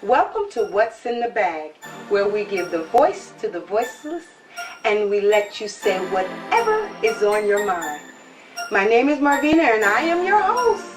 Welcome to What's in the Bag, where we give the voice to the voiceless and we let you say whatever is on your mind. My name is Marvina and I am your host.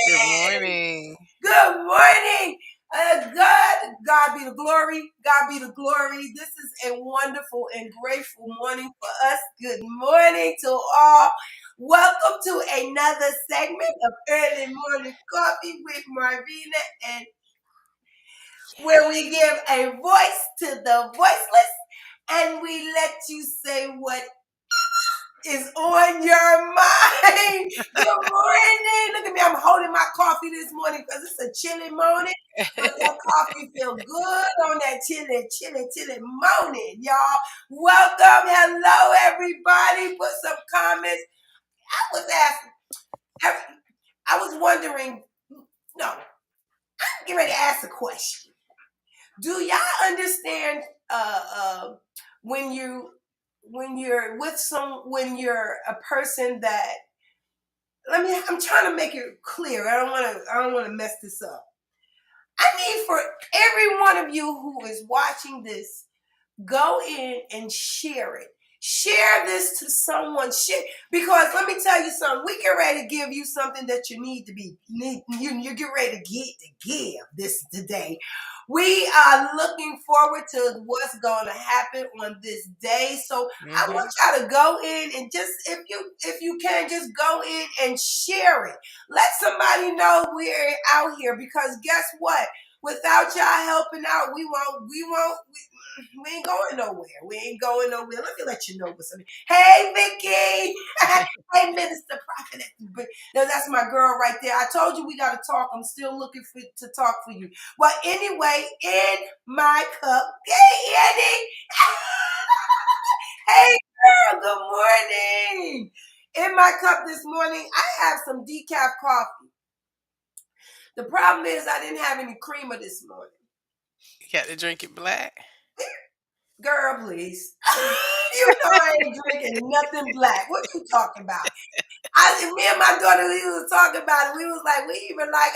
Good morning. Good morning. God be the glory. God be the glory. This is a wonderful and grateful morning for us. Good morning to all. Welcome to another segment of Early Morning Coffee with Marvina, and where we give a voice to the voiceless and we let you say what is on your mind. Good morning. Look at me. I'm holding my coffee this morning because it's a chilly morning. But that coffee feel good on that chilly morning, y'all. Welcome. Hello, everybody. Put some comments. I was wondering, no, I'm getting ready to ask a question. Do y'all understand when you're a person that, I'm trying to make it clear. I don't want to mess this up. I need for every one of you who is watching this, go in and share it. Share this to someone. Because let me tell you something. We get ready to give you something that you need. You get ready to give this today. We are looking forward to what's going to happen on this day. So I want y'all to go in and just, if you can, just go in and share it. Let somebody know we're out here, because guess what? Without y'all helping out, we ain't going nowhere. We ain't going nowhere. Let me let you know what's up. Hey, Vicky. Hey, Minister Prophet. No, that's my girl right there. I told you we got to talk. I'm still looking to talk for you. Well, anyway, in my cup. Hey, Eddie. Hey, girl. Good morning. In my cup this morning, I have some decaf coffee. The problem is I didn't have any creamer this morning. You got to drink it black? Girl, please. You know I ain't drinking nothing black. What you talking about? Me and my daughter, we was talking about it. We was like, we even like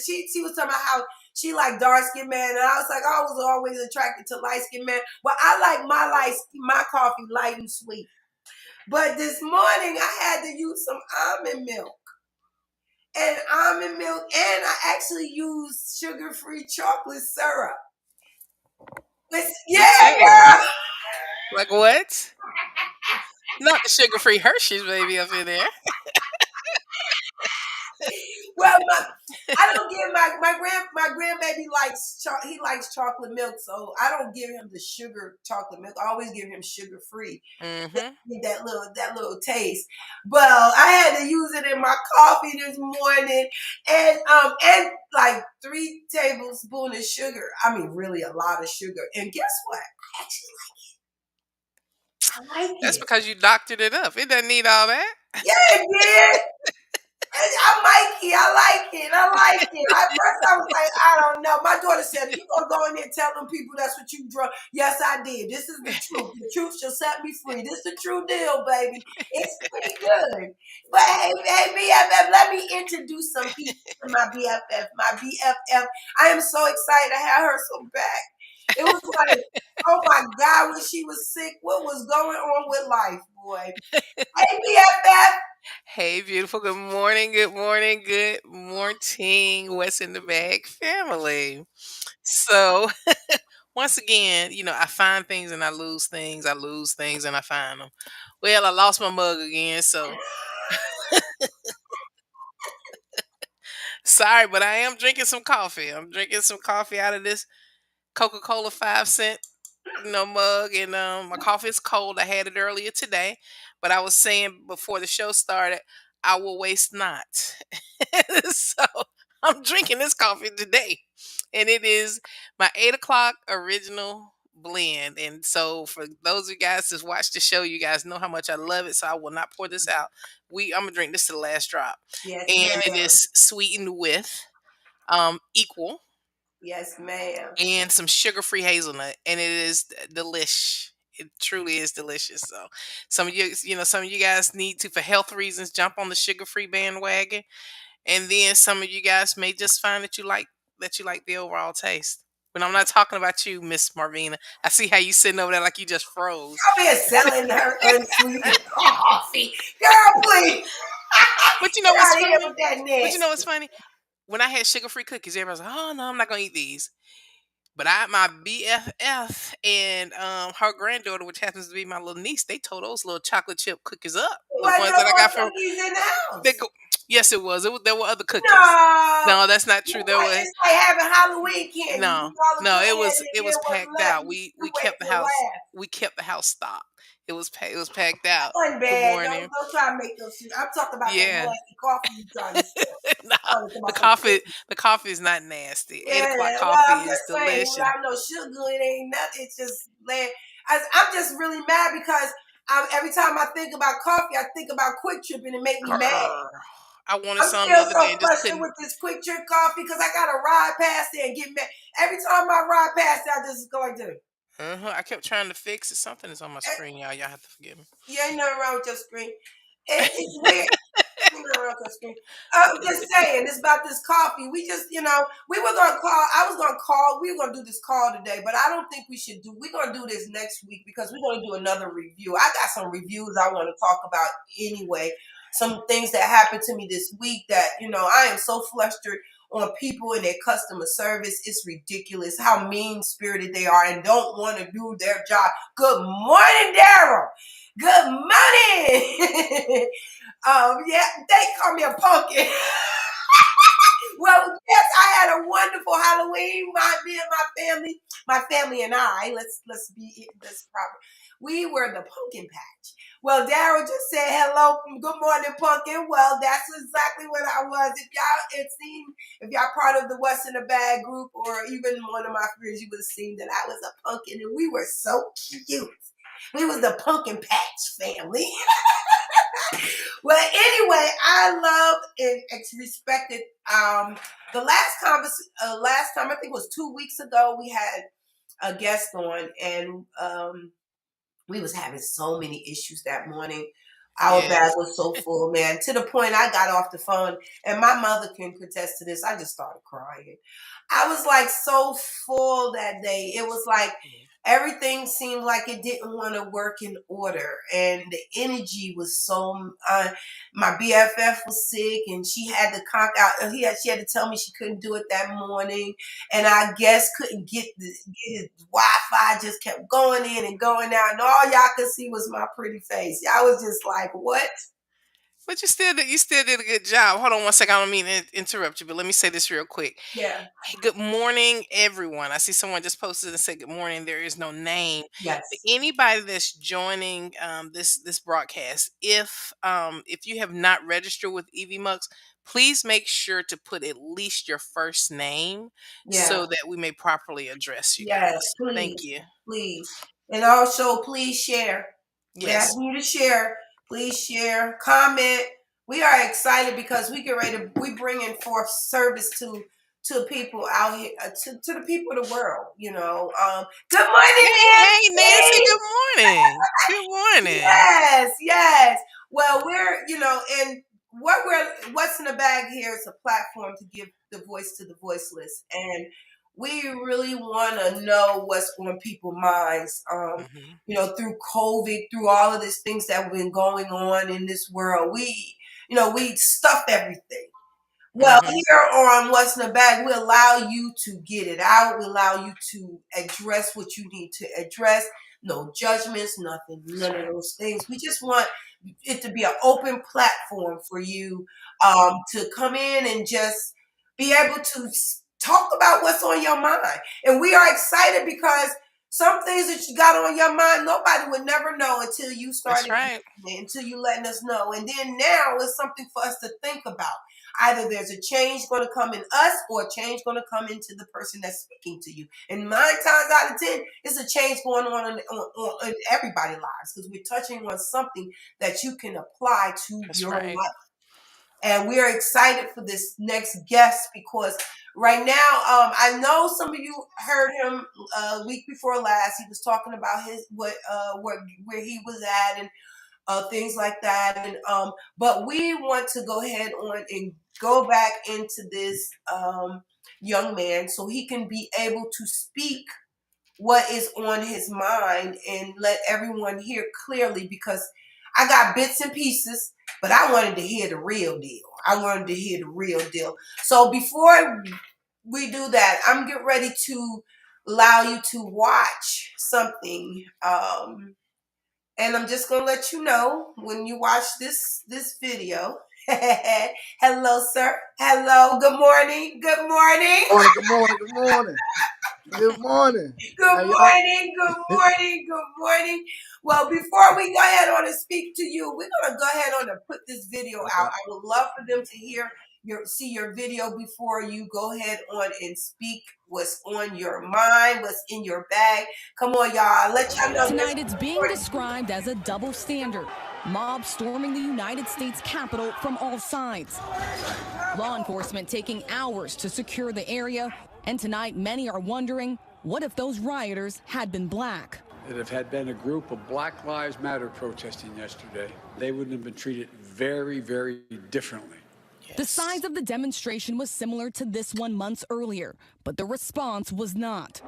she was talking about how she like dark skinned man, and I was like, I was always attracted to light skinned man. Well, I like my coffee light and sweet. But this morning I had to use some almond milk. And I actually used sugar-free chocolate syrup. Yeah, girl. Like what? Not the sugar-free Hershey's baby up in there. Well, I don't give my grandbaby likes chocolate milk, so I don't give him the sugar chocolate milk. I always give him sugar free. That little taste. Well, I had to use it in my coffee this morning, and like 3 tablespoons of sugar. I mean, really a lot of sugar. And guess what? I actually like it. That's because you doctored it up. It doesn't need all that. Yeah, it did. I like it. At first, I was like, I don't know. My daughter said, "You gonna go in there and tell them people that's what you drunk?" Yes, I did. This is the truth. The truth shall set me free. This is the true deal, baby. It's pretty good. But hey, BFF, let me introduce some people to my BFF. My BFF. I am so excited. I had her so back. It was like, oh my God, when she was sick, what was going on with life, boy? Hey, BFF. Hey, beautiful. Good morning. Good morning. Good morning. What's in the bag, family? So, once again, I find things and I lose things. I lose things and I find them. Well, I lost my mug again, so sorry, but I am drinking some coffee. I'm drinking some coffee out of this Coca-Cola 5 cent mug, and my coffee is cold. I had it earlier today, but I was saying before the show started, I will waste not. So I'm drinking this coffee today, and it is my 8 o'clock original blend. And so for those of you guys that watch the show, you guys know how much I love it. So I will not pour this out. I'm gonna drink this to the last drop, Yes, and it ma'am. is sweetened with equal Yes, ma'am. and some sugar-free hazelnut, and it is delish. It truly is delicious. So, some of you guys need to, for health reasons, jump on the sugar-free bandwagon, and then some of you guys may just find that you like the overall taste. But I'm not talking about you, Miss Marvina. I see how you sitting over there like you just froze. Come here selling her unsweetened coffee. Girl, please. But you know Get what's out of here funny? with that But you know nasty. what's funny? When I had sugar-free cookies, everybody's like, "Oh no, I'm not gonna eat these." But my BFF and her granddaughter, which happens to be my little niece, they tore those little chocolate chip cookies up. The Why ones no that I more got from cookies in the they house? go. Yes, it was. There were other cookies. No. No, that's not true. There was It's like having Halloween candy. You no, eat all the no. good It candy was and it then was what's packed left, out. you We wait kept the for the house. last. We kept the house stocked. It was packed out. Wasn't Good bad. morning. Don't try to make those shit. I'm talking about that Yeah. nasty coffee you trying to sell. Nah, I'm talking the about some coffee cookies. the coffee is not nasty. 8 o'clock Yeah, well, coffee I'm is just saying, delicious. without no sugar, it ain't nothing. It's just land. I'm just really mad because every time I think about coffee, I think about Quick Trip and it make me mad. Grr. I wanted I'm some the still other day so and just frustrated couldn't. with this Quick Trip coffee because I gotta ride past it and get mad. Every time I ride past it, I just go like this. I kept trying to fix it. Something is on my screen, y'all. Y'all have to forgive me. You ain't nothing wrong with your screen. It's weird. You know, real quick screen. I'm just saying, it's about this coffee. We just, we were gonna call. I was gonna call. We were gonna do this call today, but I don't think we should do. We're gonna do this next week because we're gonna do another review. I got some reviews I want to talk about anyway. Some things that happened to me this week that I am so flustered on people and their customer service. It's ridiculous how mean spirited they are and don't want to do their job. Good morning, Daryl. Good morning. Yeah, they call me a pumpkin. Well, yes, I had a wonderful Halloween. Me and my family and I. Let's be this proper. We were the pumpkin patch. Well, Daryl just said hello, good morning, pumpkin. Well, that's exactly what I was. If y'all part of the What's in the Bag group, or even one of my friends, you would have seen that I was a pumpkin, and we were so cute. We was the pumpkin patch family. Well, anyway, I love and respected the last time I think it was 2 weeks ago we had a guest on and we was having so many issues that morning. Our bag Yes. was so full, man, to the point I got off the phone and my mother can contest to this. I just started crying. I was like so full that day. It was like everything seemed like it didn't want to work in order, and the energy was so. My BFF was sick, and she had to conk out. She had to tell me she couldn't do it that morning, and I guess couldn't get his Wi-Fi. Just kept going in and going out, and all y'all could see was my pretty face. Y'all was just like, "What?" But you still did a good job. Hold on one second. I don't mean to interrupt you, but let me say this real quick. Yeah. Hey, good morning, everyone. I see someone just posted and said good morning. There is no name. But Yes. anybody that's joining this broadcast, if you have not registered with EV Mux, please make sure to put at least your first name Yeah. so that we may properly address you Yes, guys. Thank please, you. please. And also, please share. We ask Yes. you to share. Please share, comment. We are excited because we get ready to, we bringing forth service to people out here, to the people of the world, Good morning, Hey, Nancy. Nancy. Good morning. Good morning. Yes, yes. Well, and what's in the bag here is a platform to give the voice to the voiceless, and we really want to know what's on people's minds. Hmm. Through COVID, through all of these things that have been going on in this world, we stuff everything. Well, Hmm. here on What's in the Bag, we allow you to get it out. We allow you to address what you need to address. No judgments, nothing, That's none of right. those things. We just want it to be an open platform for you to come in and just be able to talk about what's on your mind. And we are excited because Some things that you got on your mind, nobody would never know until you That's started, right. until you letting us know. And then now it's something for us to think about. Either there's a change going to come in us or a change going to come into the person that's speaking to you. And 9 times out of 10, it's a change going on in everybody's lives because we're touching on something that you can apply to That's your right. life. And we are excited for this next guest because right now, I know some of you heard him week before last. He was talking about his where he was at and things like that. And but we want to go ahead on and go back into this young man so he can be able to speak what is on his mind and let everyone hear clearly, because I got bits and pieces, but I wanted to hear the real deal. So before we do that, I'm getting ready to allow you to watch something. And I'm just gonna let you know when you watch this video. Hello, sir. Hello. Good morning. Good morning. Good morning. Good morning. Good morning. Good morning, good morning, good morning. Well, before we go ahead on and speak to you, we're gonna go ahead on and put this video out. I would love for them to see your video before you go ahead on and speak what's on your mind, what's in your bag. Come on, y'all. Let y'all know. Tonight it's being described as a double standard. Mobs storming the United States Capitol from all sides. Law enforcement taking hours to secure the area. And tonight, many are wondering, what if those rioters had been black? That if had been a group of Black Lives Matter protesting yesterday, they wouldn't have been treated very, very differently. Yes. The size of the demonstration was similar to this one months earlier, but the response was not.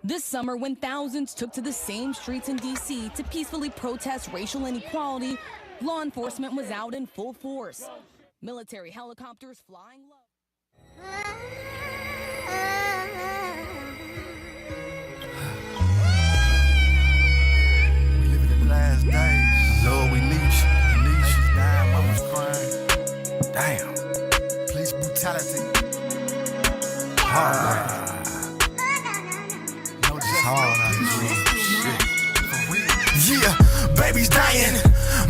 This summer, when thousands took to the same streets in D.C. to peacefully protest racial inequality, law enforcement was out in full force. Military helicopters flying low. We live in the last days. Lord, we need you. We need you. Dying, mama's crying. Damn. Police brutality. Hard. No, just hard out here. Yeah, baby's dying.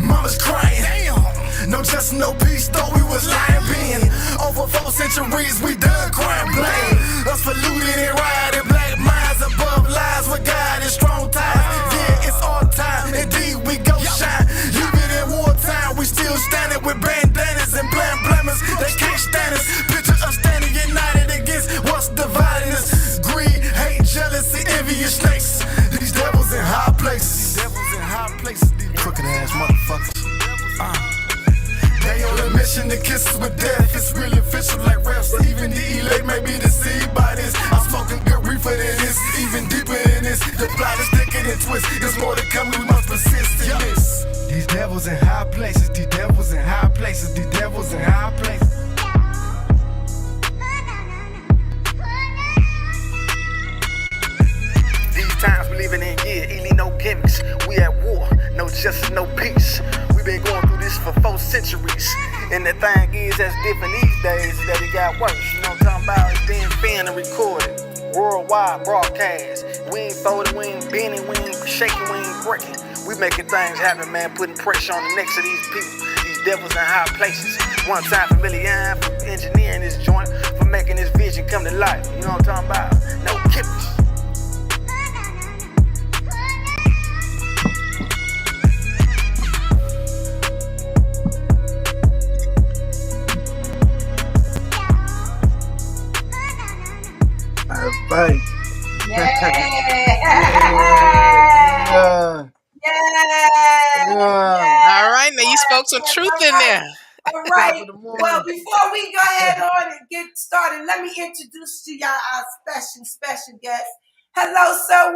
Mama's crying. Damn. No justice, no peace, though we was lying being. Over 4 centuries, we done crime blame. Us for looting and rioting, black minds above lies with God and strong ties. Yeah, it's our time, indeed we go shine. Even in wartime, we still standing with bandanas and blammers. They can't stand us. Picture us standing united against what's dividing us. Greed, hate, jealousy, envious snakes. These devils in high places. These crooked ass motherfuckers. They on a mission to kiss us with death. It's really official like refs. Even the E.Lee may be deceived by this. I'm smoking good reefer than this, even deeper than this. The plot is thicker than twist. There's more to come, we must persist in this. These devils in high places. These devils in high places. These devils in high places. These times we living in, yeah, E.Lee NoGimmicks. We at war, no justice, no peace. We been going through this for 4 centuries. And the thing is, that's different these days, that it got worse. You know what I'm talking about? It's being filmed and recorded. Worldwide broadcast. We ain't folding, we ain't bending, we ain't shaking, we ain't breaking. We making things happen, man, putting pressure on the necks of these people. These devils in high places. One time for Million, for engineering this joint, for making this vision come to life. You know what I'm talking about? No kippers. Right. Yeah. All right, now you spoke some truth in there. All right. Well, before we go ahead on and get started, let me introduce to y'all our special guest. Hello, sir.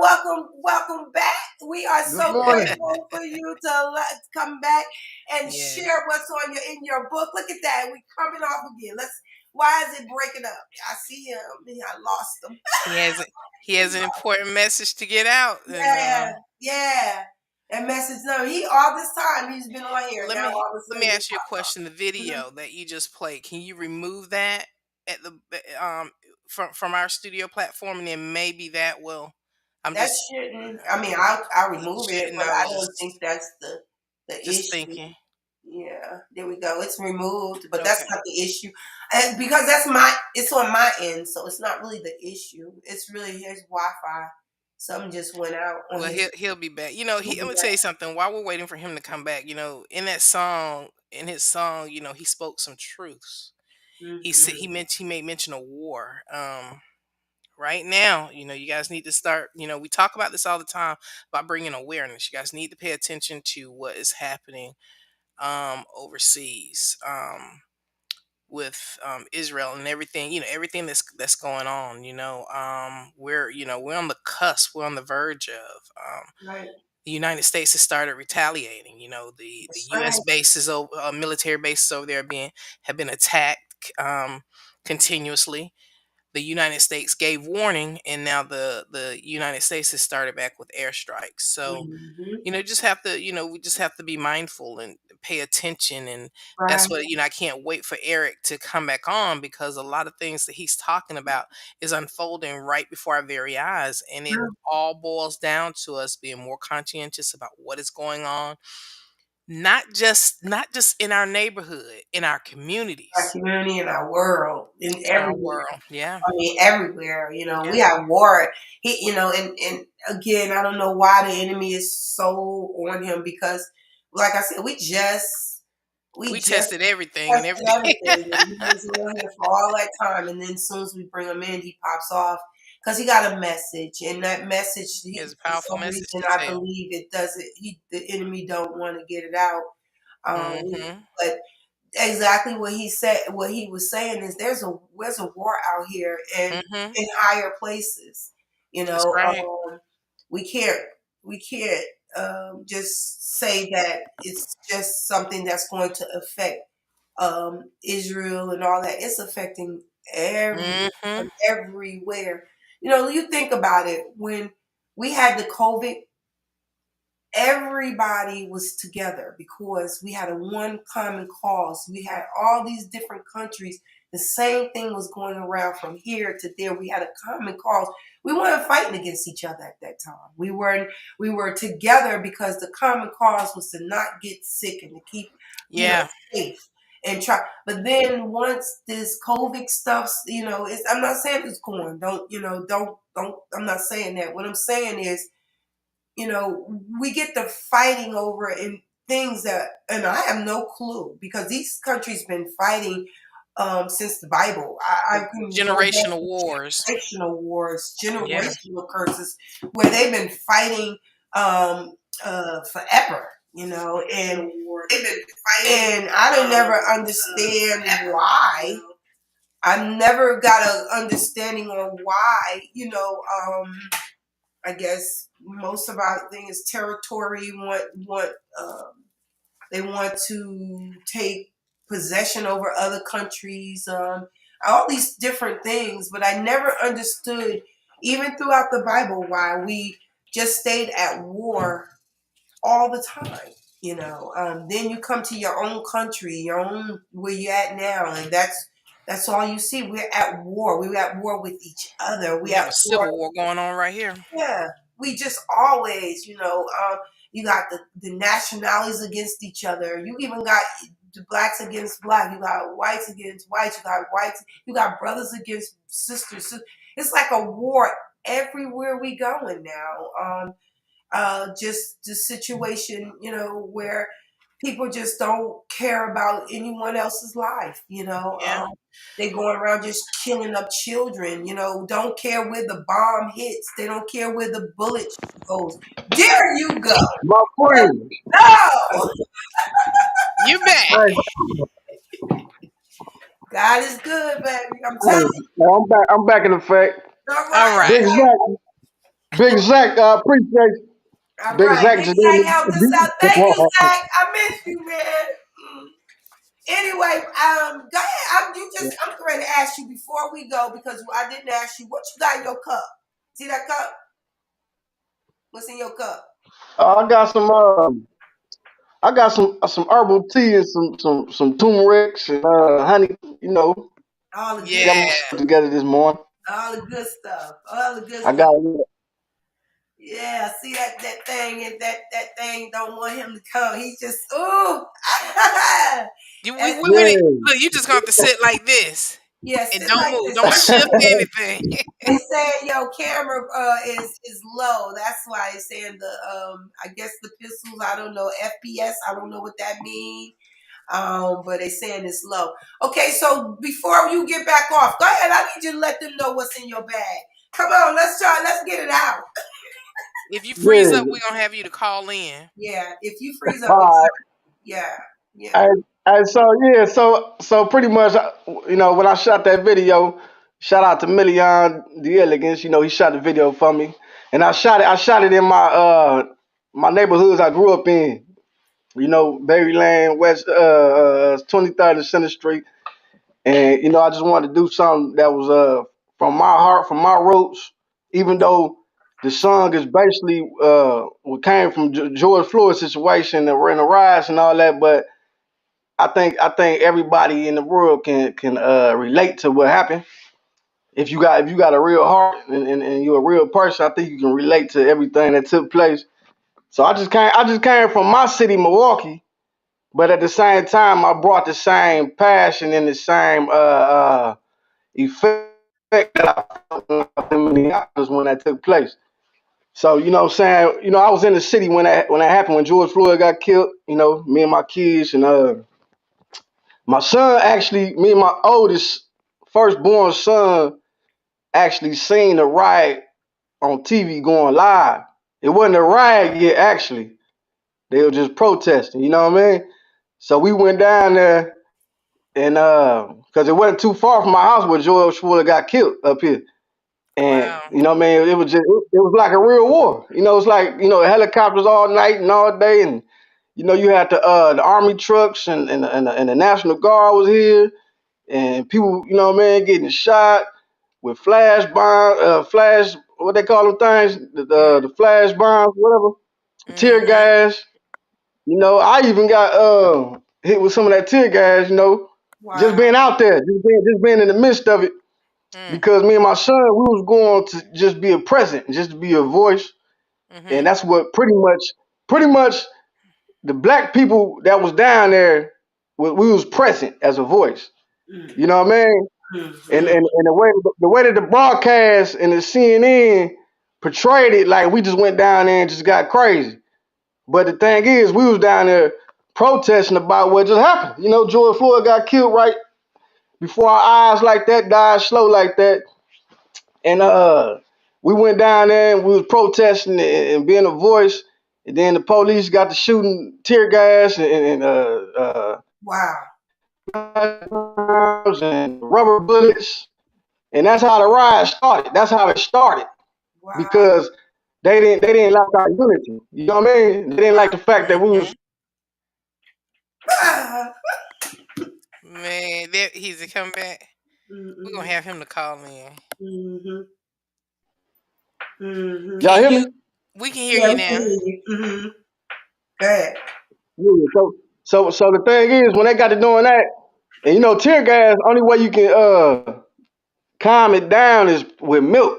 Welcome back. We are so grateful for you to come back and share what's on in your book. Look at that. We're coming off again. Why is it breaking up? I see him. I lost him. He has an important message to get out. Yeah. That message. No, all this time he's been on here. Let me ask you a question. The video that you just played, can you remove that at the from our studio platform, and then maybe that will I'm That just shouldn't. I mean, I'll remove it, shouldn't. but I I was don't think that's the just issue. thinking. Yeah, there we go. It's removed, but that's Okay. not the issue, and because it's on my end, so it's not really the issue. It's really his Wi-Fi. Something just went out on Well, his. he'll be back. You know, I'm gonna tell you something. While we're waiting for him to come back, you know, in his song, you know, he spoke some truths. He said Mm-hmm. he made mention of war. Right now, you know, you guys need to start. You know, we talk about this all the time about bringing awareness. You guys need to pay attention to what is happening overseas. With Israel and everything, you know, everything that's going on, we're on the cusp, we're on the verge of Right. the United States has started retaliating. You know, the That's U.S. right. bases, military bases over there have been attacked continuously. The United States gave warning, and now the United States has started back with airstrikes. So Mm-hmm. just have to, we just have to be mindful and pay attention. And that's Right. what, I can't wait for Eric to come back on, because a lot of things that he's talking about is unfolding right before our very eyes. And it all boils down to us being more conscientious about what is going on, not just in our neighborhood, in our Our communities, community and our world, in in our everywhere. world. Yeah. I mean, everywhere. We Yeah. have war. And again, I don't know why the enemy is so on him because, like I said, we We just tested everything and tested everything. everything, and he was on here for all that time. And then as soon as we bring him in, he pops off because he got a message, and that message, It's a for powerful some message reason, to I tell. believe it doesn't. The enemy don't want to get it out. Hmm. But exactly what he said, what he was saying is there's a war out here and Hmm. in higher places. You That's know, right. we can't we can't just say that it's just something that's going to affect Israel and all that. It's affecting Hmm. everywhere. You think about it when we had the COVID, everybody was together because we had a one common cause. We had all these different countries. The same thing was going around from here to there. We had a common cause. We weren't fighting against each other at that time. We were together because the common cause was to not get sick and to keep, Yeah. safe and try. But then once this COVID stuff, I'm not saying it's going. Don't. I'm not saying that. What I'm saying is, we get to fighting over in things and I have no clue because these countries been fighting since the Bible. I can go back Generational to wars. generational wars, Yeah. generational curses, where they've been fighting forever, and they've been fighting, and I don't never understand why. I never got an understanding on why, I guess most of our thing is territory. They want to take possession over other countries. All these different things, but I never understood, even throughout the Bible, why we just stayed at war all the time. Then you come to your own country, your own where you're at now, and that's all you see. We're at war. We're at war with each other. We We have at a war. civil war going on right here. Yeah, we just always, you got the nationalities against each other. You even got the blacks against black. You got whites against whites. You got brothers against sisters. So it's like a war everywhere we going now. Just the situation, where people just don't care about anyone else's life. Yeah. They going around just killing up children. Don't care where the bomb hits. They don't care where the bullet goes. There you go. My friend. No, You back. Hey, God is good, baby. I'm telling hey, now I'm back. I'm back in effect. you. All All right, right. Big Zach. Big Zach. Appreciate you. all Big right. Zach Big just Zach helped us out. Thank you, did. Zach. I miss you, man. Anyway, go ahead. I'm going to ask you before we go because I didn't ask you what you got in your cup. See that cup? What's in your cup? I got some. I got some herbal tea and some turmeric and honey. All the good, Got my Yeah. stuff together this morning. all the good stuff. All the good I stuff. got Yeah, see that thing and that thing don't want him to come. He just ooh. We And, went it. Yeah, Look, you just gonna have to sit like this yeah, and sit don't like move. this. Don't shift anything. They saying your camera is low. That's why it's saying the I guess the pixels. I don't know FPS. I don't know what that means. But they saying it's low. Okay, so before you get back off, go ahead. I need you to let them know what's in your bag. Come on, let's try. Let's get it out. If you freeze yeah. up, we're gonna have you to call in. Yeah, if you freeze up, All right. yeah, yeah. And so yeah, so pretty much, when I shot that video, shout out to Million the Elegance. He shot the video for me, and I shot it in my neighborhoods I grew up in. Berryland, West 23rd and Center Street. And I just wanted to do something that was from my heart, from my roots, even though the song is basically what came from George Floyd's situation and in the riots and all that. But I think everybody in the world can relate to what happened. If you got a real heart and you're a real person, I think you can relate to everything that took place. So I just came from my city, Milwaukee, but at the same time, I brought the same passion and the same effect that I felt when I was in Minneapolis when that took place. So what I'm saying, I was in the city when that happened, when George Floyd got killed. Me and my kids and my son, actually, me and my oldest firstborn son actually seen the riot on TV going live. It wasn't a riot yet, actually. They were just protesting. You know what I mean? So we went down there. And because it wasn't too far from my house where George Floyd got killed up here. And Wow. what I mean, it was like a real war. It's like, helicopters all night and all day, and you had the army trucks and the National Guard was here, and people, getting shot with flash, what they call them things, the flash bombs, whatever, tear Mm-hmm. gas. I even got hit with some of that tear gas, just Wow. being out there, just being in the midst of it. Mm. Because me and my son, we was going to just be a present, just to be a voice. And Mm-hmm. that's what pretty much the black people that was down there, we was present as a voice. Mm, You know what I mean? And mm, and the way that the broadcast and the CNN portrayed it, like we just went down there and just got crazy. But the thing is, we was down there protesting about what just happened. George Floyd got killed right before our eyes like that, died slow like that. And we went down there and we was protesting and being a voice. And then the police got to shooting tear gas wow. and rubber bullets. And that's how the riot started. That's how it started. Wow. Because they didn't like our unity. You know what I mean? They didn't like the fact that we Mm-hmm. was. Ah. Man, there he's to come back. We're gonna Mm-mm. have him to call in. Mm-hmm. Mm-hmm. Y'all And hear me? we can hear Yeah, you we can now. hear you. Mm-hmm. Go ahead. Yeah. So the thing is, when they got to doing that, and tear gas, only way you can calm it down is with milk.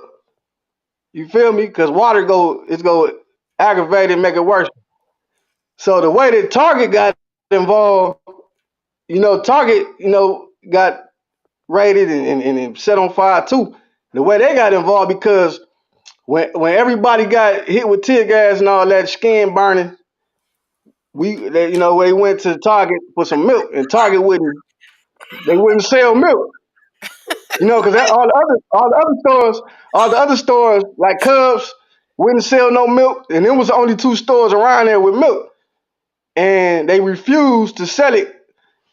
You feel me? Because water it's go aggravate it, make it worse. So the way that Target got involved, Target, got raided and set on fire too. The way they got involved, because when everybody got hit with tear gas and all that, skin burning, they went to Target for some milk, and Target wouldn't sell milk. Because all the other stores like Cubs wouldn't sell no milk, and there was only two stores around there with milk, and they refused to sell it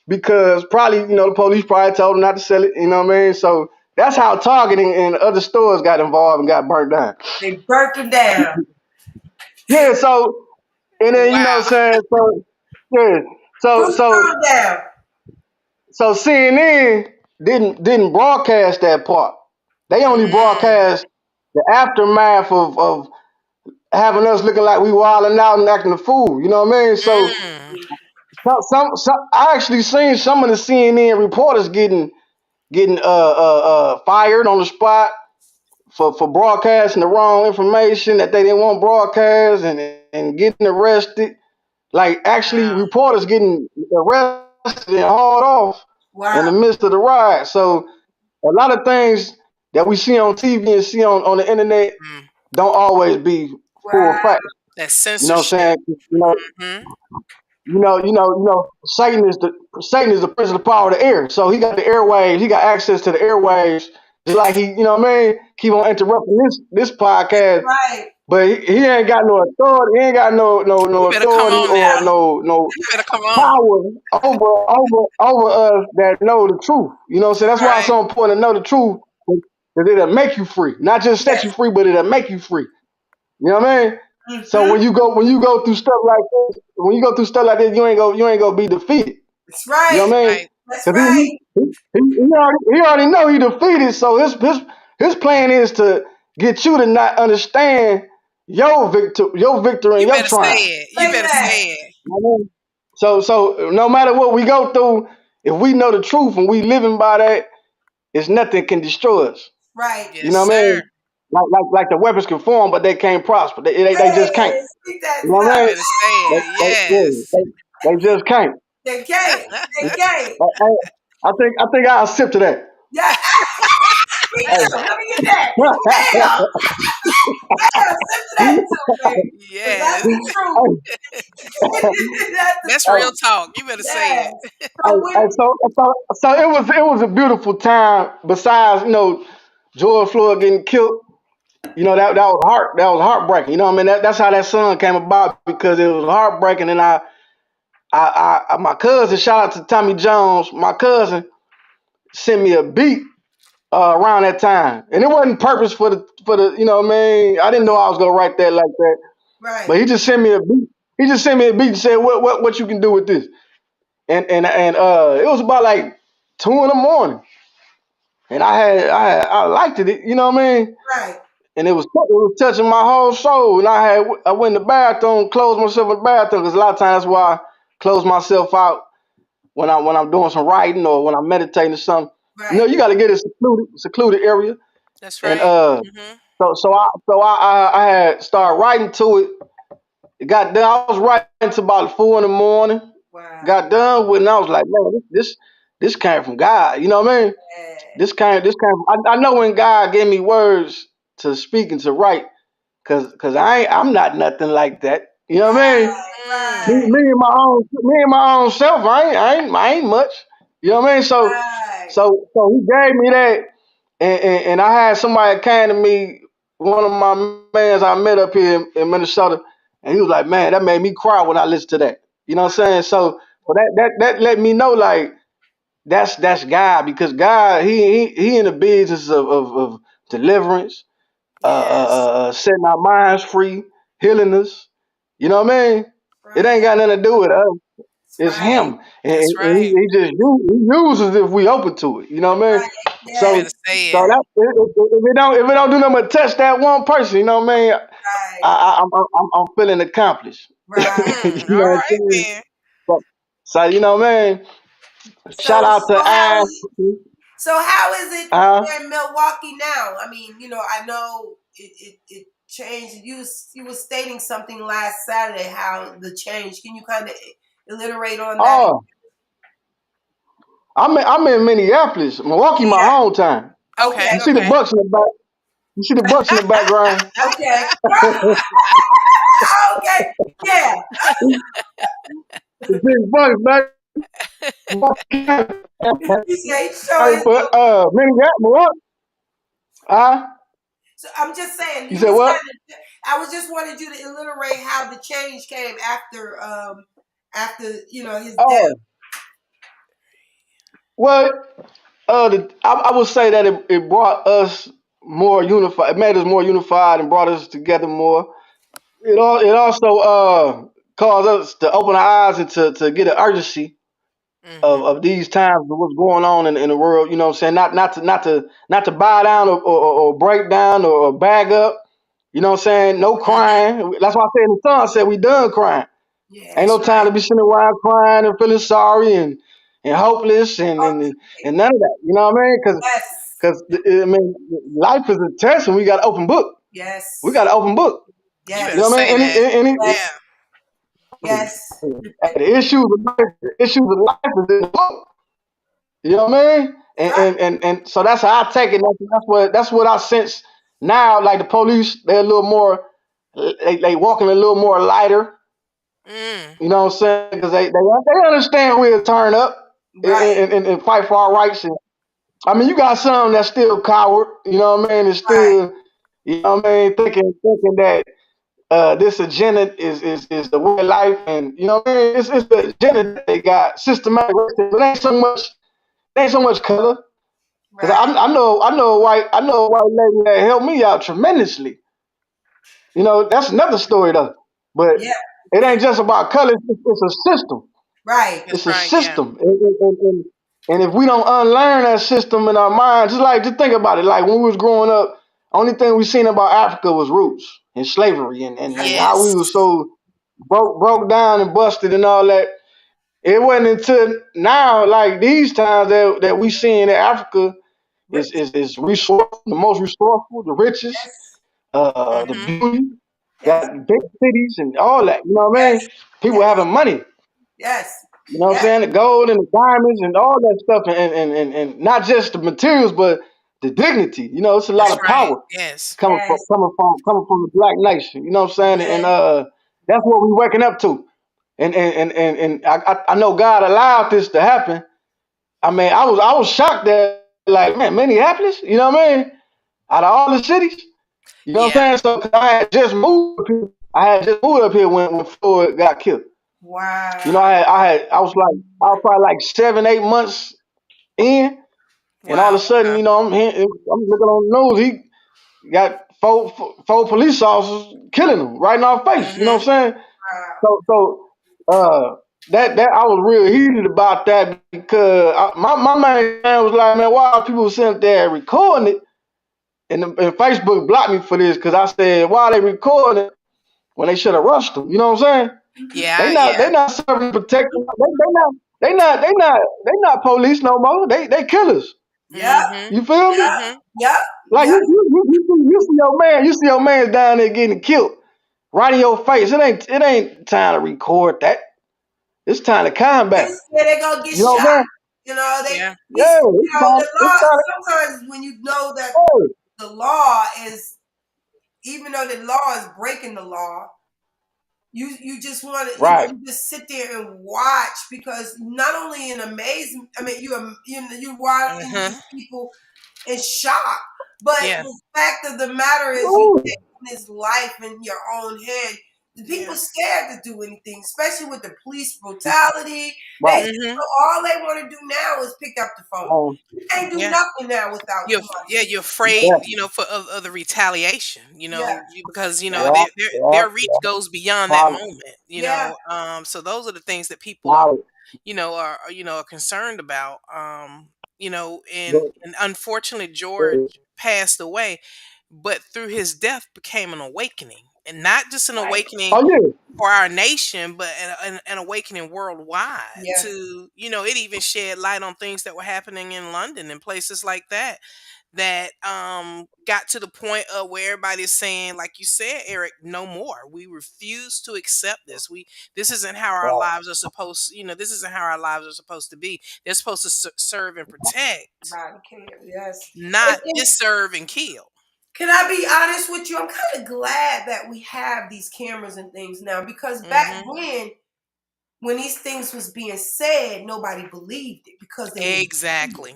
because probably the police probably told them not to sell it. You know what I mean? So that's how Target and other stores got involved and got burnt down. They burnt it down. Yeah. So and then Wow. what I'm saying, so yeah. So Who's so calm down? so CNN didn't broadcast that part. They only Mm. broadcast the aftermath of having us looking like we wilding out and acting a fool. You know what I mean? So Mm. I actually seen some of the CNN reporters getting fired on the spot, for broadcasting the wrong information that they didn't want broadcast and getting arrested. Like actually Wow. reporters getting arrested and hauled off in the Wow. midst of the riot. So a lot of things that we see on TV and see on the internet Mm. don't always be full Wow. facts. That You know what I'm censorship. saying? Hmm. Satan is the prince of the power of the air. So he got the airwaves, he got access to the airwaves, just like he, you know what I mean, keep on interrupting this podcast. Right. But he ain't got no authority, he ain't got no You better come authority on or now. no You better come on. power over us that know the truth. You know what I'm saying? That's why it's Right. so important to know the truth. That it'll make you free. Not just set Yes. you free, but it'll make you free. You know what I mean? So Mm-hmm. when you go through stuff like this, you ain't gonna be defeated. That's You know right. what I mean? That's Because right. he already know he defeated. So his plan is to get you to not understand your victory You and your better say triumph. it. You Say better that. say it. You know what I mean? So no matter what we go through, if we know the truth and we living by that, it's nothing can destroy us. Right. You Yes, know what I sir. mean? Like the weapons can form, but they can't prosper. They just can't. Hey, speak that You know what You I mean? stuff. better say They, it. they, Yes. yeah, they just can't. They can't. They can't. I think I'll sip to that. Yeah. Me Hey. too. Let me get that. Bam. Bam. Sip to that too, baby. Because that's Yes. the truth. That's the That's real truth. talk. You better say Yes. it. So when So it was a beautiful time. Besides, George Floyd getting killed, that was heartbreaking. You know what I mean? That's how that song came about because it was heartbreaking. And my cousin, shout out to Tommy Jones, my cousin sent me a beat around that time, and it wasn't purpose for the you know what I mean. I didn't know I was gonna write that like that, right. but he just sent me a beat. He just sent me a beat and said, "What you can do with this?" And it was about like 2 in the morning, and I liked it. You know what I mean? Right. And it was touching my whole soul. And I went in the bathroom, closed myself in the bathroom because a lot of times that's why I close myself out when I'm doing some writing or when I'm meditating or something. Right. You got to get a secluded area. That's And right. Hmm. I had started writing to it. It got done. I was writing to about 4 in the morning. Wow. Got done with it, and I was like, man, this came from God. You know what I mean? Yeah. I know when God gave me words to speak and to write, cause I'm not nothing like that. You know what I mean? Right. Mm. Right. Me and my own self, I ain't much. You know what I mean? So Right. so so he gave me that, and I had somebody that came to me, one of my mans I met up here in Minnesota, and he was like, man, that made me cry when I listened to that. You know what I'm saying? So that let me know like that's God because God he in the business of deliverance, Yes. setting our minds free, healing us. You know what I mean? It ain't Right. got nothing to do with us. That's It's right. him, and That's right. he uses if we open to it. You know what I mean? Right. You Yes. better So say so it. that if it don't do nothing but touch that one person, you know what I mean? Right. I'm feeling accomplished. You Right. know All what I'm right saying? then. So you know what I mean? Shout So out to how Ann. is it Uh, there in Milwaukee now? I mean, I know it changed. You were stating something last Saturday how the change. Can you kind of alliterate on that? oh, I'm in Minneapolis, Milwaukee, my Yeah. hometown. Okay. Okay. You see the Okay. Bucks in the back. You see the Bucks in the background. Okay. Okay. Yeah. The big Bucks back. You say Hey, showing. but Minneapolis, Milwaukee. So I'm just saying You you said was what? kind of. I was just wanted you to alliterate how the change came after his death. Oh, well, I would say that it brought us more unified. It made us more unified and brought us together more. It also caused us to open our eyes and to get an urgency Hmm. of these times of what's going on in the world. You know what I'm saying? Not to buy down or break down or bag up. You know what I'm saying? No Hmm. crying. That's why I said in the song, I said we done crying. Ain't Yeah. no That's time right. to be sitting around crying and feeling sorry and hopeless and Okay. none of that. You know what I mean? Because Yes. Because I mean, life is a test, and we got open book. Yes. We got an open book. You Yes. better You know what I say mean? that. Yes. Yeah. Yes. The issues of life is in the book. You know what I mean? And so that's how I take it. That's what I sense now. Like the police, they're a little more. They walking a little more lighter. Mm. You know what I'm saying? Because they understand we'll turn up Right. and fight for our rights. And I mean, you got some that's still coward. You know what I mean? It's Right. still, you know what I mean, thinking that this agenda is the way of life, and you know what I mean? It's the agenda that they got systematic. But it ain't so much color. Cause Right. I know a white lady that helped me out tremendously. You know, that's another story though. But Yeah. it ain't just about color. It's a system. Right. That's It's a right. Yeah. system. And if we don't unlearn that system in our minds, just think about it. Like when we was growing up, only thing we seen about Africa was roots and slavery and how we was Yes. so broke down and busted and all that. It wasn't until now, like these times that we seeing that Africa Rich. is resourceful, the most resourceful, the richest, Yes. the Mhm. beauty, Yes. got big cities and all that. You know what I Yes. mean? People Yes. having money. Yes. You know what I'm Yes. saying? The gold and the diamonds and all that stuff, and not just the materials, but the dignity. You know, it's a lot That's of right. power Yes. Yes. coming from the black nation. You know what I'm saying? Yes. And that's what we waking up to. And I know God allowed this to happen. I mean, I was shocked that like man, Minneapolis. You know what I mean? Out of all the cities, you know what Yeah. I'm saying? So 'cause I had just moved up here. I had just moved up here when Floyd got killed. You know, Wow. I was probably like 7, 8 months in, and all Wow. of a sudden, Okay. you know, I'm looking on the news. He got four police officers killing him right in our face. You know what Mhm. I'm saying? Wow. So that I was real heated about that because my main man was like, man, why are people sitting there recording it? And Facebook blocked me for this because I said, why are they recording it when they should have rushed them? You know what I'm saying? Yeah. Yeah. They not serving protection. They not police no more. They killers. Yep. Mhm. You feel me? Yep. Mhm. Yep. Like Yep. you see your man, down there getting killed right in your face. It ain't time to record that. It's time to They combat. say they're gonna get You know shot. what I'm saying? You know, Yeah. Yeah, it's time. the It's law, time. sometimes when you know that To, the law is, even though the law is breaking the law, you just want to, right. you just sit there and watch, because not only in amazement, I mean, you watching Mhm. these people in shock, but Yeah. the fact of the matter is you Ooh, taking his life in your own hand. The people Yeah. scared to do anything, especially with the police brutality. right. Mhm. All they want to do now is pick up the phone. Um, You can't do Yeah. nothing now without somebody. You're afraid, yeah, for of the retaliation, Yeah, because yeah, yeah, their reach goes beyond that yeah. moment, yeah. so those are the things that people are, Solid. are concerned about, Good, and unfortunately George good. passed away, but through his death became an awakening, and not just an Right. awakening Oh yeah, for our nation, but an awakening worldwide Yeah. to, it even shed light on things that were happening in London and places like that, that got to the point of where everybody's saying, like you said, Eric, no more. We refuse to accept this. This isn't how our right. lives are supposed, this isn't how our lives are supposed to be. They're supposed to serve and protect, Body care. Yes. not And just serve and kill. can I be honest with you? I'm kind of glad that we have these cameras and things now, because back Hmm. when these things was being said, nobody believed it because they didn't. Exactly.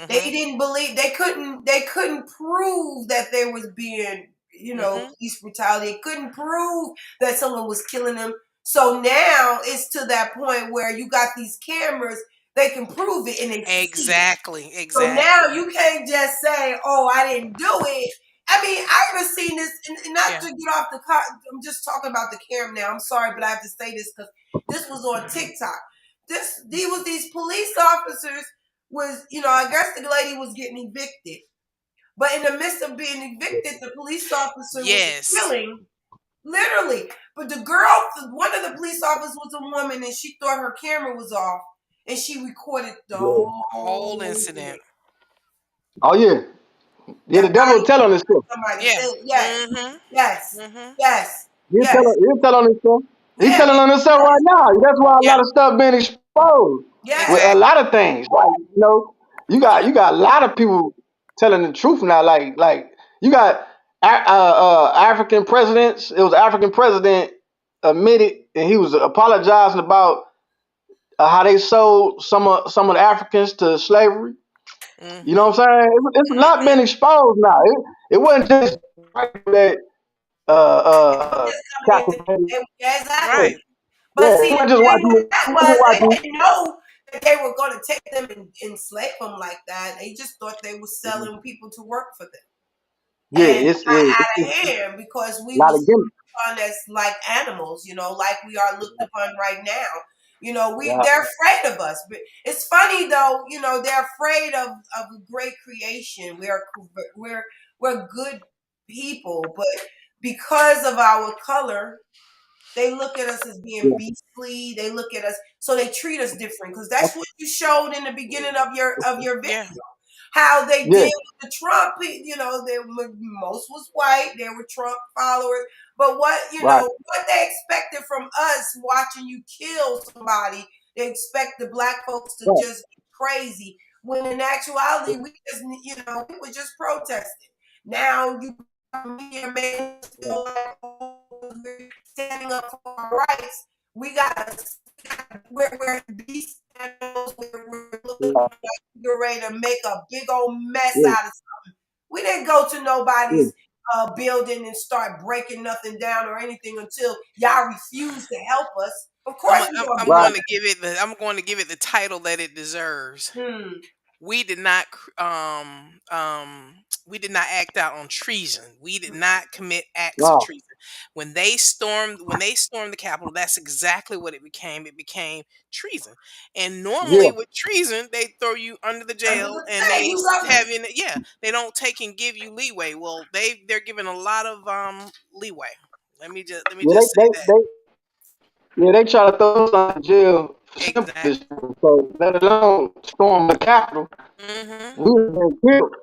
They Hmm. didn't believe, they couldn't prove that there was being, Hmm. police brutality. They couldn't prove that someone was killing them. So now it's to that point where you got these cameras, they can prove it and they see it. Exactly. So now Exactly. you can't just say, "Oh, I didn't do it." I mean, I even seen this, and not Yeah. to get off the car. I'm just talking about the camera now. I'm sorry, but I have to say this because this was on TikTok. These police officers was, I guess the lady was getting evicted, but in the midst of being evicted, the police officer was Yes. killing, literally. But the girl, one of the police officers was a woman, and she thought her camera was off, and she recorded the Yeah. whole Whole incident. incident. Oh yeah, yeah. The That devil will body tell on himself. somebody Yeah. said, yes, Mhm. yes, Mhm. yes, He'll tell. yes. He'll tell on himself. He's Yeah, telling on himself right now. That's why a Yeah. lot of stuff being exposed with yes. a Exactly. lot of things. Like Yeah. you got a lot of people telling the truth now. Like you got African presidents. It was an African president admitted, and he was apologizing about how they sold some of the Africans to slavery. You know Mhm. what I'm saying? It's a lot been Mhm. exposed now. It wasn't just that Just coming in. captivated. Yeah, exactly. Right. Yeah, But it see, the wasn't just white thing people. with that It wasn't was white they people. didn't know that they were going to take them and enslave them like that. They just thought they were selling people to work for them. Yeah, And it got out it's of hand because a we lot was of gimmicks. looked upon as like animals, like we are looked upon right now. Yeah, They're afraid of us. But it's funny though, they're afraid of great creation. We're good people, but because of our color, they look at us as being yeah, beastly. They look at us, so they treat us different. Because that's what you showed in the beginning of your video, Yeah. how they yeah, did with the Trump. Most was white. They were Trump followers. But right. what they expected from us watching you kill somebody, they expect the black folks to Right. just be crazy. When in actuality, we were just protesting. Now you media man feel like standing up for our rights. We got we're these animals. We're looking Yeah, like we're ready to make a big old mess yeah, out of something. We didn't go to yeah. nobody's building and start breaking nothing down or anything until y'all refuse to help us. Of I'm course, a, we're I'm, gonna I'm be Right. going to give it the I'm going to give it the title that it deserves. hmm. We did not we did not act out on treason. We did not commit acts of Wow. treason. When they stormed the Capitol, that's exactly what it became. It became treason. And Yeah. normally with treason, they throw you under the Under jail the and hey, they you government. have you yeah, they don't take and give you leeway. Well, they're given a lot of leeway. Let me Yeah, just say that. they try to throw us out of jail for simple Exactly. this. So let alone storm the Capitol. Mhm. We would have been killed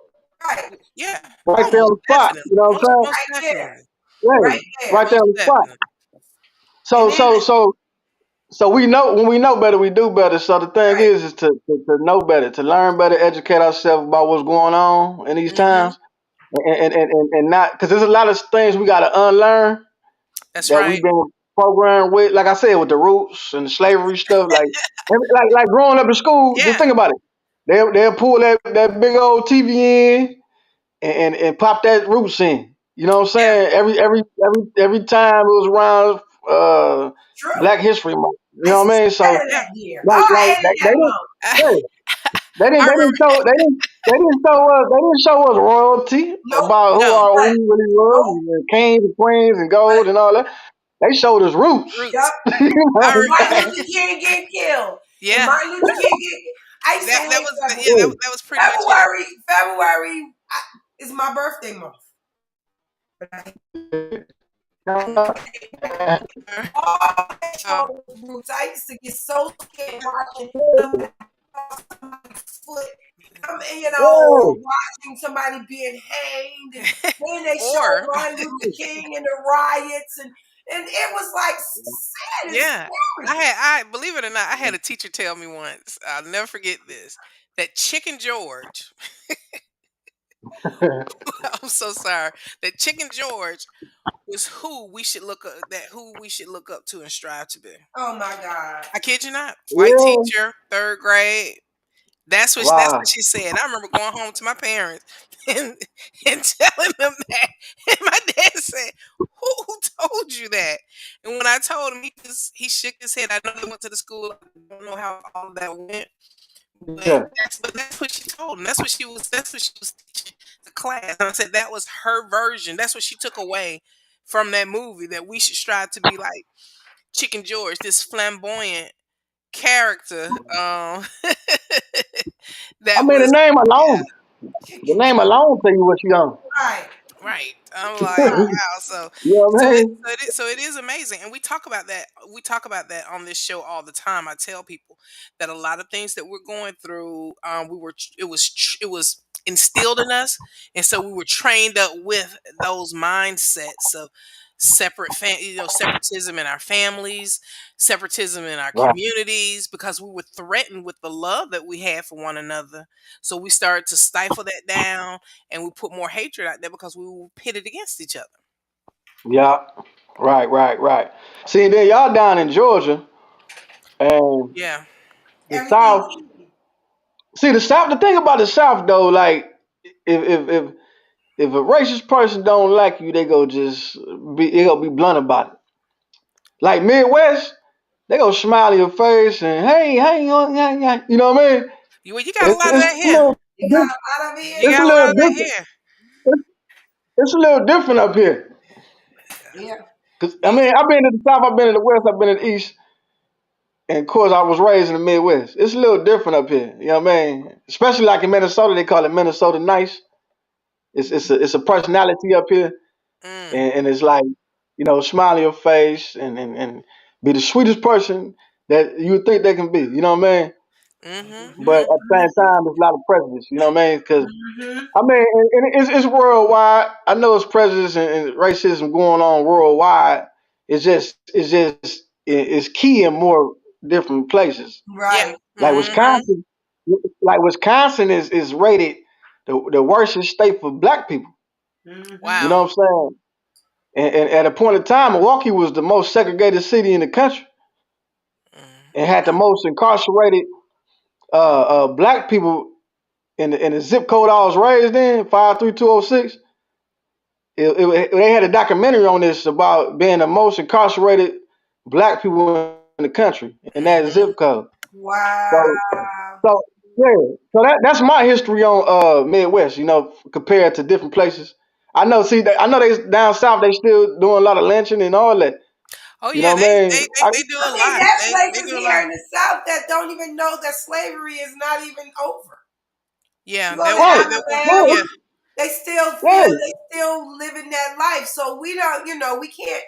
Right, Yeah. right Oh, there on most the spot. definitely. You know what I'm Most right there, definitely. saying? right Yeah, there. right there Most on the spot. definitely. And So then so so so we know when we know better, we do better. So the thing right, is to know better, to learn better, educate ourselves about what's going on in these Mhm. times, and not because there's a lot of things we got to unlearn That's that we've right. been programmed with. Like I said, with the roots and the slavery stuff. Like growing up in school. Just Yeah. think about it. They'll pull that big old TV in and pop that roots in. You know what I'm Yeah. saying? Every time it was around true. Black History Month. You I know used what I to mean? So study Yeah. that year. Oh, like I hated they that didn't month. yeah, I remember they didn't show us royalty Nope, about no who right, we really nope, was and kings and queens and right. gold and all that. They showed us roots. Yup. roots. You know I And what Martin remember. I'm Luther King get killed. And Yeah. Martin Luther King get I used to That hate was yeah, February. saying? that was pretty much it. February is my birthday month. But I Yeah. all that Uh, show was roots. I used to get so scared watching somebody's foot. Watching somebody being hanged, and then they showed or Martin Luther King and the riots, and it was like sad and yeah. scary. I believe it or not, I had a teacher tell me once. I'll never forget this. That Chicken George, I'm so sorry. That Chicken George was who we should look up to and strive to be. Oh my God. I kid you not. White Yeah. teacher, third grade. That's what Wow. she said. I remember going home to my parents and and telling them that. And my dad said, "Who told you that?" And when I told him, he shook his head. I know they went to the school. I don't know how all of that went, Yeah. but that's what she told him. That's what she was teaching the class. And I said that was her version. That's what she took away from that movie, that we should strive to be like Chicken George, this flamboyant character I that mean, was the name yeah, alone. The Chicken. name alone tell you what you on. Right. Right. I'm like, wow. So, You know what so I it, mean? so it is, so it is amazing, and we talk about that. We talk about that on this show all the time. I tell people that a lot of things that we're going through, it was instilled in us, and so we were trained up with those mindsets of separatism in our families, separatism in our Right. communities, because we were threatened with the love that we had for one another. So we started to stifle that down, and we put more hatred out there because we were pitted against each other. Yeah. Right. See, and then y'all down in Georgia and Yeah. the Everything South. easy. See, the South. The thing about the South, though, like if if if if a racist person don't like you, they gonna be blunt about it. Like Midwest, they gonna smile in your face and hey, you know what I mean? You got a lot of It's that a here. little, You got a lot of You it. it's a got a lot little of that different. here. It's, it's a little different up here. Yeah. Cause I You mean, I've been to the South, I've been in the West, I've been in the East, and of course, I was raised in the Midwest. It's a little different up here. You know what I mean? Especially like in Minnesota, they call it Minnesota nice. It's a personality up here, mm, and it's like smile in your face and be the sweetest person that you would think they can be. You know what I mean? mhm. But at the same time, there's a lot of prejudice. You know what I mean? Because Mm-hmm. I mean, and it's worldwide. I know it's prejudice and racism going on worldwide. It's key in more different places. Yeah. Right. Like Mhm. Wisconsin is rated the worst state for black people. Mm-hmm. You Wow. know what I'm saying? And at a point in time, Milwaukee was the most segregated city in the country and had the most incarcerated black people in the zip code I was raised in, 53206. They had a documentary on this about being the most incarcerated black people in the country in that Mhm. zip code. So, Wow. so yeah, so that's my history on Midwest. Compared to different places. I know. See, I know they down south. They still doing a lot of lynching and all that. Oh You yeah, know what I mean? they do I a mean, lot. there's They places do a here lot. in the South that don't even know that slavery is not even over. Yeah. You go to Right. Alabama, Yeah. Yeah. they still Yeah. feel they still living that life. So we don't, we can't,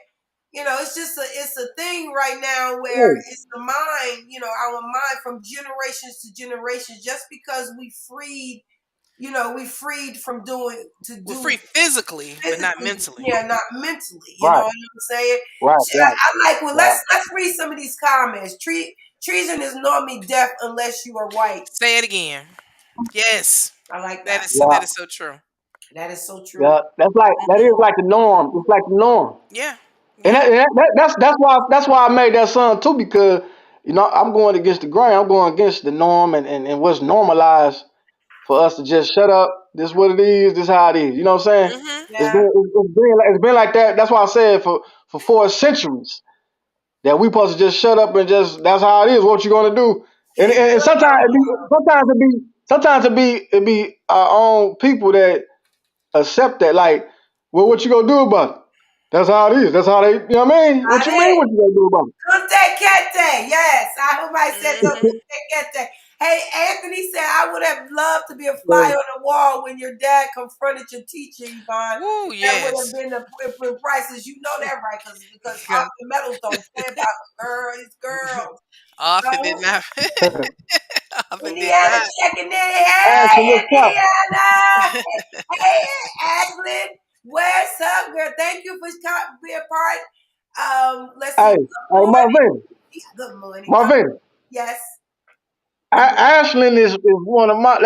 it's just it's a thing right now where Yeah. it's the mind, our mind from generations to generations. Just because we freed from doing to We're do free physically, but not physically, mentally. yeah, not mentally. You know Right. what I'm saying? Right. Right. I'm like, well, Right. let's read some of these comments. Treason is normally death unless you are white. Say it again. Yes. I like That that. is Yeah. that is so true. That is so true. Yeah. That Mhm. is like the norm. It's like the norm. Yeah. And Yeah. that's why I made that song too, because I'm going against the grain. I'm going against the norm and what's normalized for us to just shut up. This what it is. This how it is. You know what I'm saying? Mhm. Yeah. It's been like that. That's why I said for 4 centuries that we supposed to just shut up and just that's how it is. What you gonna do? And, It's and, and good sometimes no it be more. sometimes it be our own people that accept that. Like, well, what you gonna do about it? That's how it is. That's how they. You know what I mean? What Not you mean? it. What you gonna do about it? Kunte Kete. Yes. I hope I said so. Mhm. Kunte Kete. Hey, Anthony said, I would have loved to be a fly So, on the wall when your dad confronted your teacher, Yvonne. Woo, That would have yes. been the prices. You know that, right? Because Yeah. Oscar Metals don't play about girls. Arthur did So, not. Arthur did Indiana not. checking in. Hey, Ashton, what's up? Indiana. Hey, Ashlyn. What's up, girl? Thank you for being a part. Let's see. Hey, Good hey, morning. Marvin, Good morning. Marvin. Yes. Good morning. Ashlyn is one of my.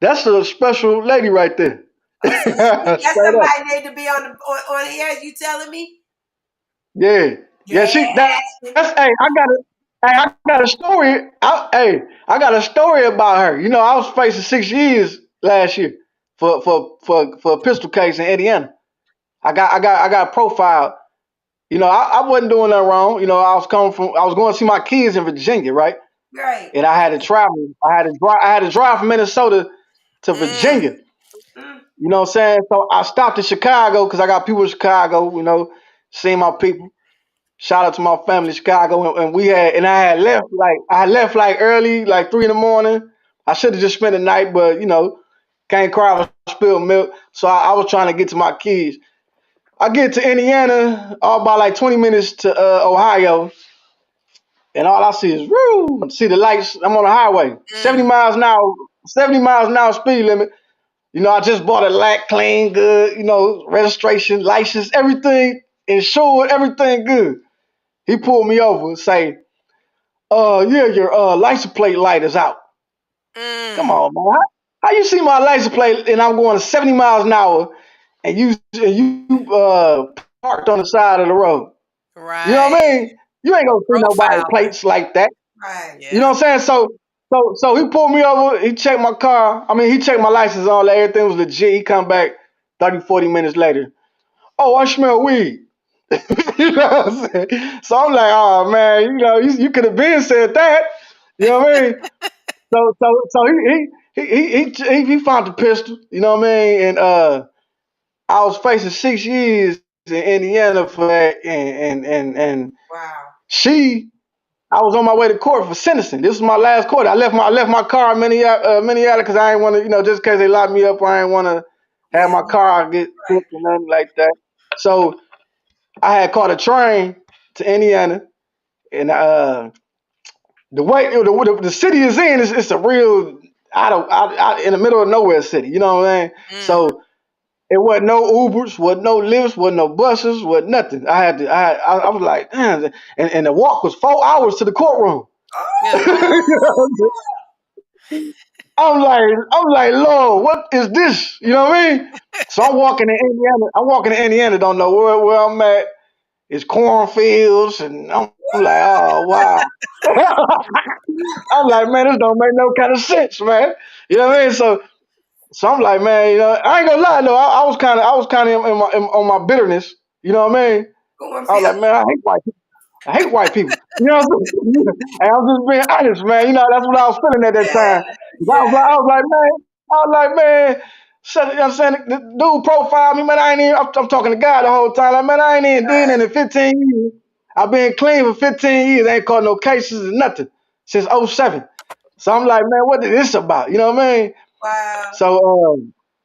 That's a special lady right there. Oh, so that's Straight up. somebody need to be on here. You telling me? Yeah, yeah. Yeah, That's Ashlyn. hey. I got a story. I got a story about her. I was facing 6 years last year for a pistol case in Indiana. I got profiled. I wasn't doing nothing wrong. I was going to see my kids in Virginia, right? Right. And I had to travel. I had to drive from Minnesota to Mm. Virginia. Mm, You know what I'm saying? So I stopped in Chicago because I got people in Chicago. Seeing my people. Shout out to my family in Chicago, and I had left like early, like 3 in the morning. I should have just spent the night, but Can't cry over spilled milk. So I was trying to get to my kids. I get to Indiana all by like 20 minutes to Ohio, and all I see is woo. See the lights. I'm on the highway, 70 Mm. miles an hour, 70 miles an hour speed limit. I just bought a lack clean, good. Registration, license, everything insured, everything good. He pulled me over and say, yeah, your license plate light is out. Come Mm. on, man. How you see my license plate and I'm going 70 miles an hour and you parked on the side of the road? You know what I Right. mean? You ain't gonna see nobody Profiling. plates like that. Right. You know Yeah. what I'm saying? So he pulled me over. He checked my car. I mean, he checked my license, all that. Everything was legit. He come back 30, 40 minutes later. Oh, I smell weed. You know what I'm saying? So I'm like, oh man, you could have been said that. You know what I mean? So he found the pistol. You know what I mean? And I was facing 6 years in Indiana for that, and Wow. I was on my way to court for sentencing. This was my last court. I left my car in Minneapolis because I ain't want to, just in case they locked me up, I ain't want to have Yeah. my car get Right. took or nothing like that. So I had caught a train to Indiana, and the way the city is in, it's a real out in the middle of nowhere city. You know what I mean? Mm. So it wasn't no Ubers, wasn't no lifts, wasn't no buses, wasn't nothing. I was like, damn, and the walk was 4 hours to the courtroom. Good Lord. I'm like, Lord, what is this? You know what I mean? So I'm walking in Indiana. Don't know where I'm at. It's cornfields, and I'm like, oh wow. I'm like, man, this don't make no kind of sense, man. You know what I mean? So I'm like, man, I ain't gonna lie though. I was kind of on my bitterness. You know what I mean? Going I was like, field. man, I hate white people. You know what I'm saying? And I was just being honest, man. That's what I was feeling at that Yeah. time. I was like, man, you know what I'm saying? The dude profiled me, man. I'm talking to God the whole time. Like, man, I ain't even doing it in 15 years. I've been clean for 15 years. Ain't caught no cases or nothing since '07. So I'm like, man, what is this about? You know what I mean? Wow. So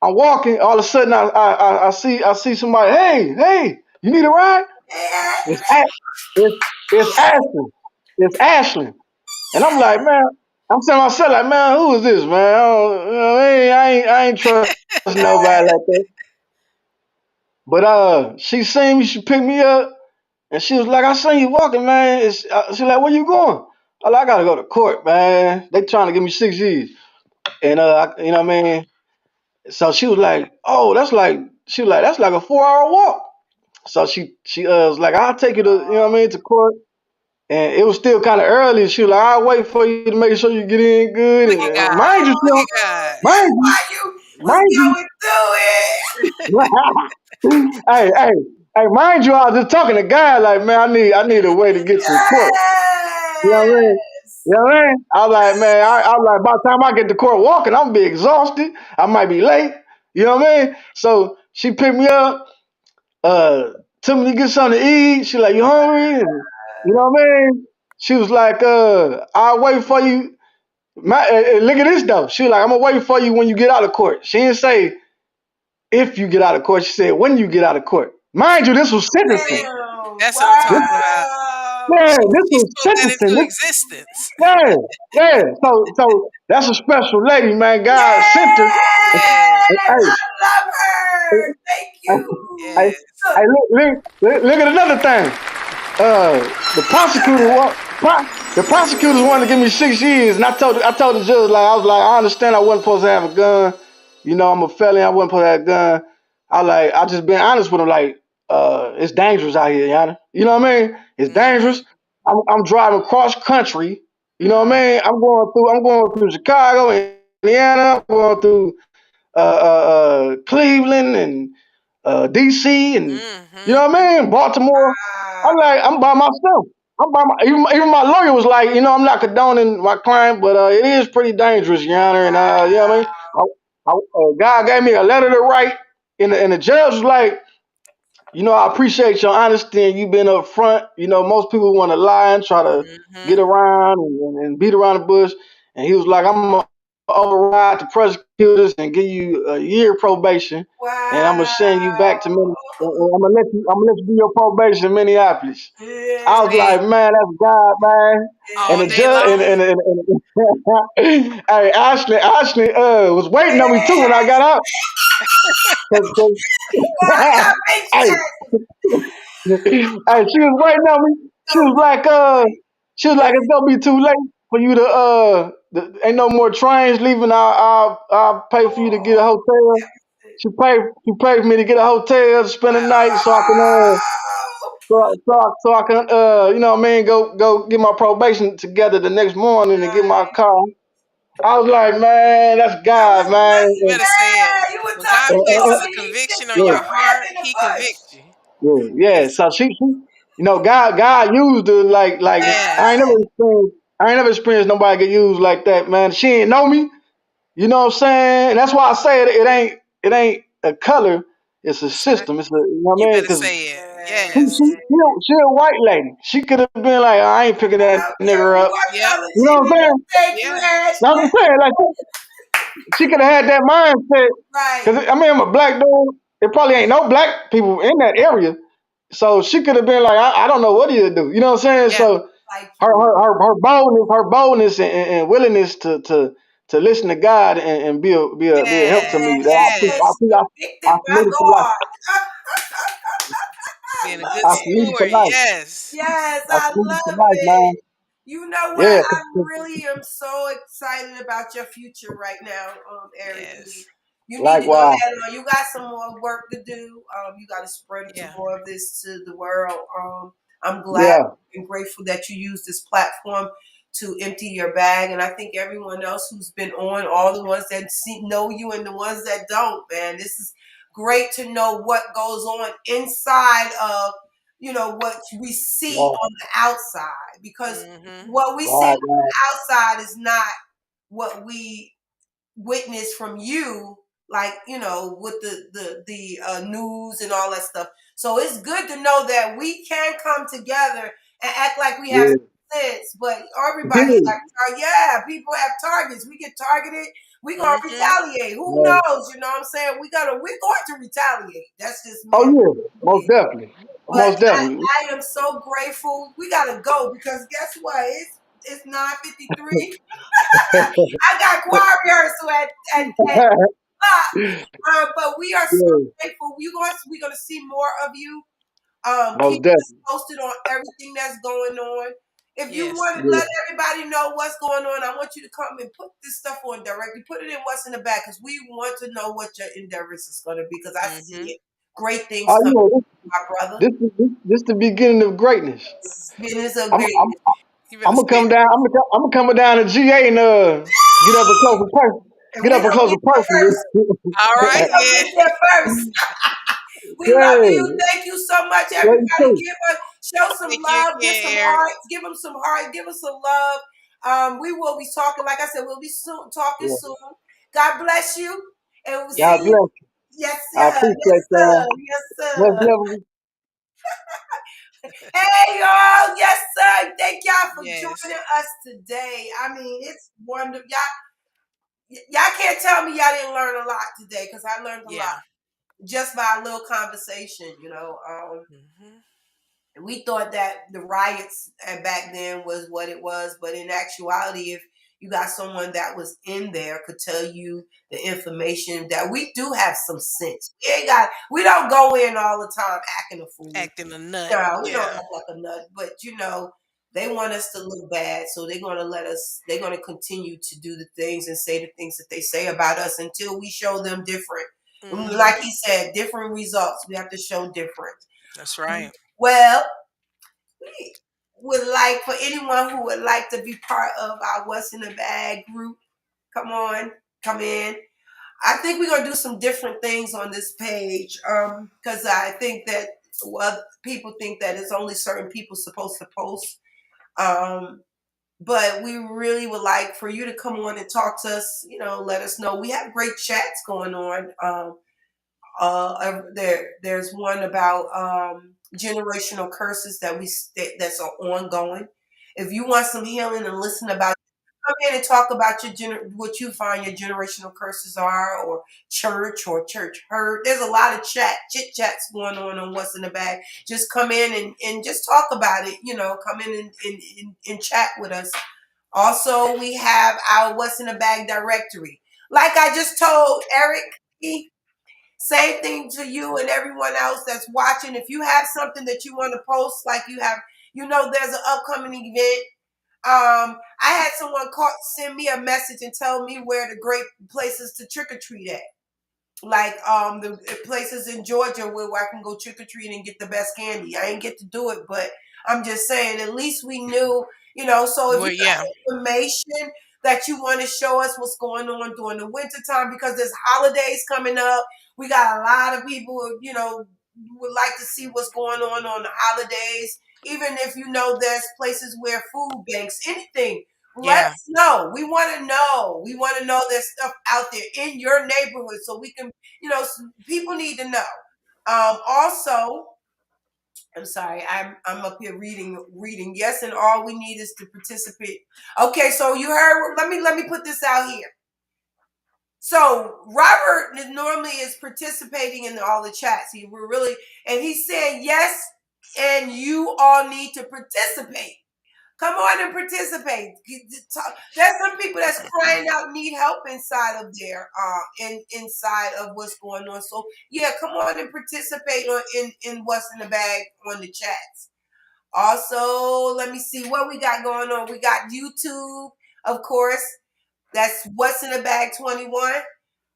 I'm walking. All of a sudden, I see somebody. Hey, you need a ride? Yeah. It's A- it's it's Ashley. It's Ashley. And I'm like, man, I'm saying to myself, like, man, who is this, man? I, don't, I ain't trust nobody like that. But she seen me, she picked me up, and she was like, I seen you walking, man. She like, where you going? I gotta go to court, man. They trying to give me 6 years. And you know what I mean? So she was like, oh, that's like a 4 hour walk. So she was like, I'll take you to, to court. And it was still kind of early. She was like, I'll wait for you to make sure you get in good. Look And, at and God. mind you, Look Oh, at God. mind that's you, why you was mind you. going through it. Hey, mind you, I was just talking to God like, man, I need a way to get to the court. You know what I mean? Yes. You know what I mean? I was like, man, I was like, by the time I get to court walking, I'm gonna be exhausted. I might be late. You know what I mean? So she picked me up, took me to get something to eat. She like, you hungry? And, you know what I mean? She was like, I'll wait for you. Look at this though. She was like, I'm gonna wait for you when you get out of court. She didn't say if you get out of court. She said when you get out of court. Mind you, this was sentencing. See, Wow. that's what I'm This, talking about. Wow. yeah, She this she was spoke that sentencing. into existence. Yeah, yeah. So that's a special lady, man. God sent her. Yes. Yes. Hey, I love her. Thank hey, you. hey, Yes. hey, look at another thing. The prosecutors wanted to give me 6 years, and I told the judge, like, I was like, I understand I wasn't supposed to have a gun. I'm a felon. I wasn't supposed to have a gun. I just been honest with him, like, it's dangerous out here, Yana. You know what I mean? It's Mhm. dangerous. I'm driving cross country. You know what I mean? I'm going through Chicago, Indiana. I'm going through Cleveland and DC, and you Mhm. know what I mean, Baltimore. I'm by myself. Even my lawyer was like, I'm not condoning my crime, but it is pretty dangerous, Your Honor. And you know what I mean. God gave me a letter to write, and the judge was like, I appreciate your honesty and you been up front. Most people want to lie and try to get Mhm. around and beat around the bush. And he was like, override the prosecutors and give you a year probation, and I'm Wow. gonna send you back to I'm gonna let you do your probation in Minneapolis. Yeah. I was See, like, man, that's God, man. And all the day judge long. hey, Ashley was waiting on me too when I Yes. got out. 'Cause- Well, I gotta make hey, hey, she was waiting on me. She was like, it's gonna be too late for you to ain't no more trains leaving. I'll pay for you to get a hotel. She paid for me to get a hotel to spend the night so I can so I can you know what I mean, go get my probation together the next morning and get my car. I was like, man, that's I was God, man. like, You better say it. yeah, you were When God talking places a to me. He sent conviction you on Yeah, your a ram heart, in the He bush. convicts you. yeah. So she God used her like I ain't Yes. never experienced nobody get used like that, man. She ain't know me. You know what I'm saying? And that's why I say it ain't a color. It's a That's right. system. It's a, you know what You I mean? better Because say it. she, Yes. she, she, she a white lady. She could have been like, I ain't picking I that don't care nigger who up. I Yep. tell her You she know what I'm did. saying? Thank you, Yeah. That's what Ashley. I'm saying. Like she could have had that mindset. Right. Cause I mean, I'm a black dude. There probably ain't no black people in that area. So she could have been like, I don't know what he'll do. You know what I'm saying? Yeah. So Like her you. her her, her boldness and willingness to listen to God and be a help to me. Yes. That Yes. Convicted I by salute it for life. God. I Being a love good I it. salute it for sport. life. Yes. Yes, I I salute it for love life, man. it. You know what? Yeah. I really am so excited about your future right now, Eric Yes. Lee. You need to go Likewise. ahead on. You got some more work to do. You got to spread Yeah. more of this to the world. I'm glad Yeah. and grateful that you use this platform to empty your bag. And I think everyone else who's been on, all the ones that know you and the ones that don't, man, this is great to know what goes on inside of what we see Yeah. on the outside, because Mm-hmm. what we see on Right, right. the outside is not what we witness from you, like with the news and all that stuff. So it's good to know that we can come together and act like we have Yeah. sense, but everybody Yeah. people have targets. We get targeted, we gonna Mm-hmm. retaliate. Who Yeah. knows? You know what I'm saying? We're going to retaliate. That's just Oh normal. yeah. Most definitely. But Most definitely. I am so grateful. We gotta go because guess what? It's 9:53. I got choir rehearsal at but we are so Yeah. grateful. We're gonna see more of you. Keep Most us definitely. posted on everything that's going on. If you Yes. want to Yeah. let everybody know what's going on, I want you to come and put this stuff on directly. Put it in what's in the back because we want to know what your endeavors is going to be because I see Mm-hmm. it. Great things Oh coming, yeah. my brother. This the beginning of greatness. Business of I'm great. I'm You I'm better gonna say come it. down. I'm coming down to GA and get up and close a person. And Get we up and gonna close get a there person. first. All We right gonna then. get there first. We love Yeah. you. Thank you so much, Love you everybody. too. Show some Thank you love. Give again, some Eric. hearts. Give them some heart. Give us some love. We will be talking. Like I said, we'll be talking Yeah. soon. God bless you, and we'll see God you. bless. Yes, I sir. Yes, appreciate sir. y'all. Yes, Much sir. love. Hey, y'all. Yes, sir. Thank y'all for Yes. joining us today. I mean, it's wonderful. Y'all can't tell me y'all didn't learn a lot today because I learned a lot Yeah. just by a little conversation. Mm-hmm. We thought that the riots back then was what it was, but in actuality, if you got someone that was in there could tell you the information that we do have some sense. We don't go in all the time acting a fool. Acting a nut. No, we don't Yeah. act like a nut, but they want us to look bad, so they're gonna continue to do the things and say the things that they say about us until we show them different. Mm-hmm. Like he said, different results. We have to show different. That's right. Well, we would like for anyone who would like to be part of our What's in the Bag group, come on, come in. I think we're gonna do some different things on this page because I think that people think that it's only certain people supposed to post. But we really would like for you to come on and talk to us. Let us know. We have great chats going on. There's one about generational curses that's ongoing. If you want some healing and listen about come in and talk about what you find your generational curses are, or church hurt. There's a lot of chit chats going on What's in the Bag. Just come in and just talk about it. Come in and chat with us. Also, we have our What's in the Bag directory. Like I just told Eric, same thing to you and everyone else that's watching. If you have something that you want to post, like there's an upcoming event. I had someone send me a message and tell me where the great places to trick or treat at. Like the places in Georgia where I can go trick or treat and get the best candy. I ain't get to do it, but I'm just saying, at least we knew, so if you have information that you want to show us what's going on during the winter time, because there's holidays coming up. We got a lot of people, would like to see what's going on the holidays. Even if there's places where food banks, anything, let us know. We want to know. We want to know there's stuff out there in your neighborhood, so we can, people need to know. Also, I'm sorry, I'm up here reading. Yes, and all we need is to participate. Okay, so you heard. Let me put this out here. So Robert normally is participating in all the chats. And he said yes, and you all need to participate. Come on and participate. There's some people that's crying out, need help inside of there, inside of what's going on. So yeah, come on and participate in What's in the Bag on the chats. Also, let me see what we got going on. We got YouTube, of course. That's What's in the Bag 21.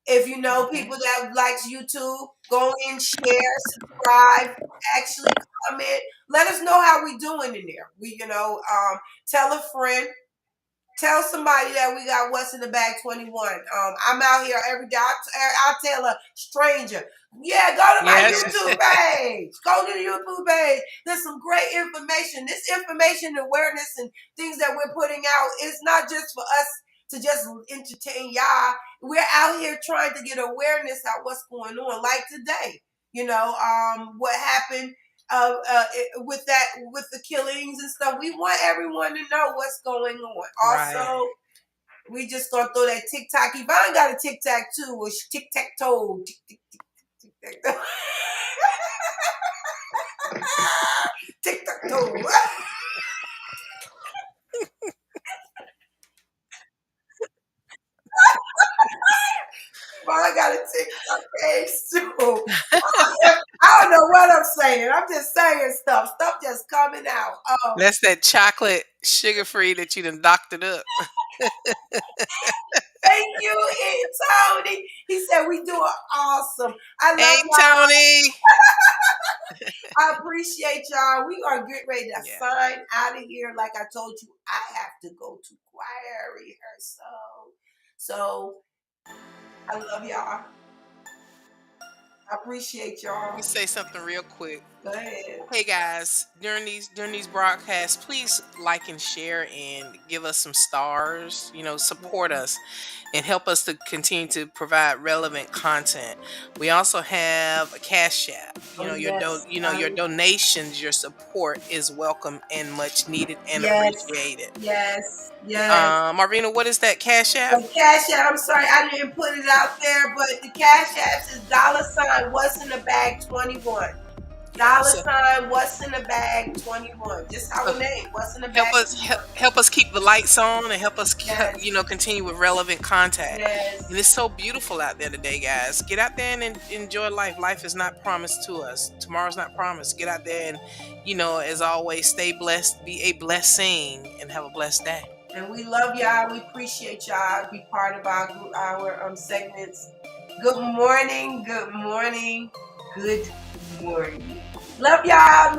If you know people that likes YouTube, go in, share, subscribe, actually comment. Let us know how we doing in there. Tell a friend. Tell somebody that we got What's in the Bag 21. I'm out here every day. I'll tell a stranger, yeah, go to my YouTube page. Go to the YouTube page. There's some great information. This information, awareness, and things that we're putting out is not just for us to just entertain y'all. We're out here trying to get awareness of what's going on. Like today, what happened with the killings and stuff. We want everyone to know what's going on. Also, we just gonna throw that TikTok. Yvonne got a TikTok too, or tic-tac-toe. Tic-tac-toe. Tic-tac-toe. I got a TikTok page too. I don't know what I'm saying. I'm just saying stuff. Stuff just coming out. That's that chocolate sugar-free that you done doctored up. Thank you, Tony. He said we doing awesome. I love y'all. Tony. I appreciate y'all. We are getting ready to sign out of here. Like I told you, I have to go to choir rehearsal. So I love y'all. I appreciate y'all. Let me say something real quick. Go ahead. Hey guys, during these broadcasts, please like and share and give us some stars. Support us and help us to continue to provide relevant content. We also have a Cash App. Your donations, your support is welcome and much needed and appreciated. Yes. Marvina, what is that Cash App? The Cash App. I'm sorry, I didn't put it out there, but the Cash App is $ What's in the Bag 21. $ What's in the Bag 21. Just our name. What's in the Bag? Help us keep the lights on and help us continue with relevant contact. Yes. And it's so beautiful out there today, guys. Get out there and enjoy life. Life is not promised to us. Tomorrow's not promised. Get out there and as always, stay blessed, be a blessing, and have a blessed day. And we love y'all. We appreciate y'all. Be part of our segments. Good morning. Good morning. Good morning. Love y'all.